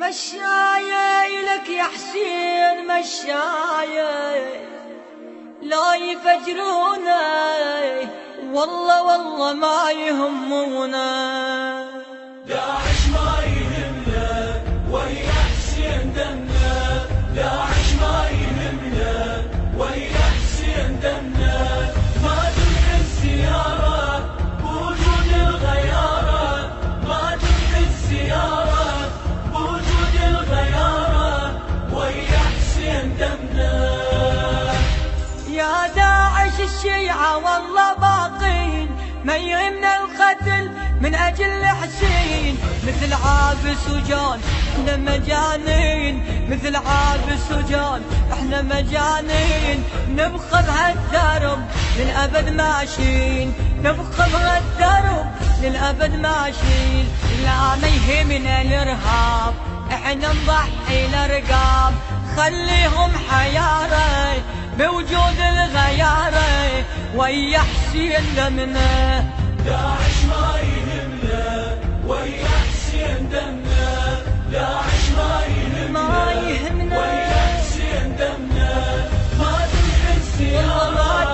مشاية لك يا حسين مشاية لا يفجرونا والله والله ما يهمونا. داعش ما يهمنا ويا حسين دمنا، داعش ما يهمنا ويا حسين دمنا. ما تنحي السيارة بوجود الغيارة، ما تنحي السيارة بوجود الغيارة ويا حسين دمنا. يا داعش الشيعة والله باقين ما يهمنا القتل من أجل حسين. مثل عابس وجان احنا مجانين، مثل عابس وجان احنا مجانين. نبقى بهالدرب للأبد ماشيين، نبقى بهالدرب للأبد ماشيين. لا ما يهمنا الإرهاب احنا نضحي الأرقام، خليهم حيارة بوجود الغيارة ويا حسين دمنا. داعش ما يهمنا ويا حسين دمنا، داعش ما يهمنا ويا حسين دمنا. ما تنحي السيارة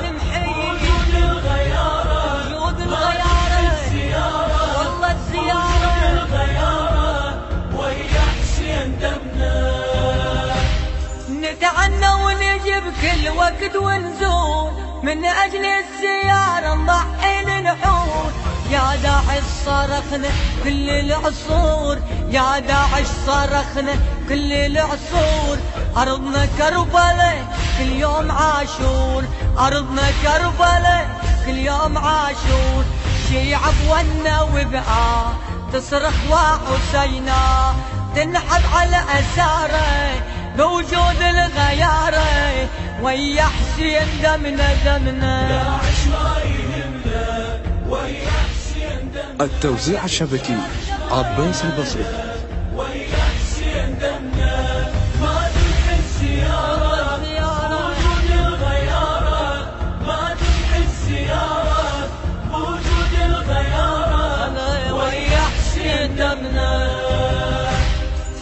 وجود الغيارة، وجود الغيارة السيارة والله الزيارة الغيارة ويا حسين دمنا. نتعنى ونجي بكل وقت ونزور من أجل الزيارة نضحي للحور. يا داعش صرخنا كل العصور، يا داعش صرخنا كل العصور. أرضنا كربلاء كل يوم عاشور، أرضنا كربلاء كل يوم عاشور. شيعة بونا وبقى تصرخ وحسينا، تنحب على أثاره بوجود الغيارة ويا حسين دمنا دمنا. داعش ما يهمنا ويا حسين دمنا. التوزيع الشبكي عباس البصري. ويا حسين دمنا. ما تنحي السيارة بوجود الغيارة، ما تنحي السيارة بوجود الغيارة ويا حسين دمنا.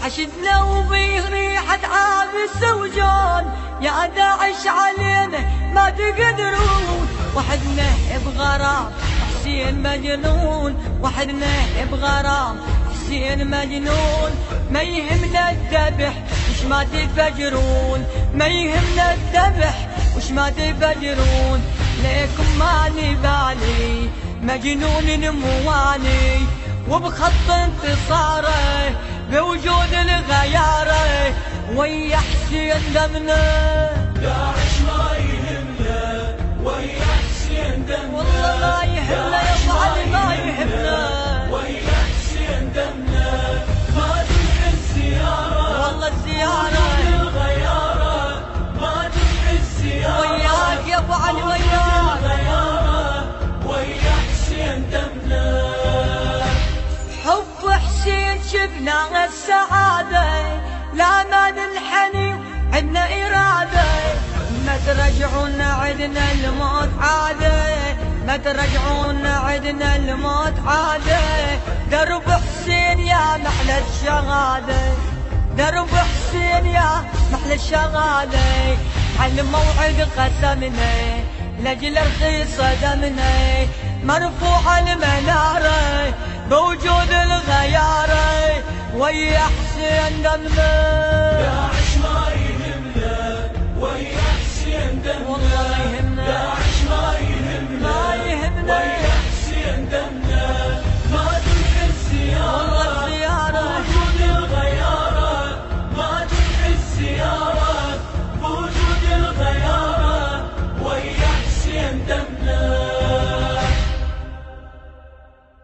حشدنا وبيه ريحة عابس وجان، يا داعش علينا ما تقدرون. وحدنا بغرام حسين مجنون، وحدنا بغرام حسين مجنون. ما يهمنا الذبح وش ما تفجرون، ما يهمنا الذبح وش ما تفجرون. ليكم ما نبالي مجنون مواني، وبخط انتصاره بوجود الغيارة ويا حسين دمنا. داعش ما يهمنا ويا حسين دمنا، والله ما يهمنا يا ابو علي ما يهمنا ويا حسين دمنا. ما تنحي السيارة والله الزيارة الغيارة، ما تنحي السيارة وياك يا ابو علي وياك. الغيارة ويا حسين دمنا. حب حسين شفنا السعادة لا ما ننحني عندنا إرادة. ما ترجعون عدنا الموت عادة، ما ترجعون عدنا الموت عادة. درب حسين يا محلى الشهادة، درب حسين يا محلى الشهادة. على موعد قسمنا لجل رخيصة دمنا، مرفوع المنارة بوجود الغيارة ويا حسين دمنا. داعش ما يهمنا ويا حسين دمنا.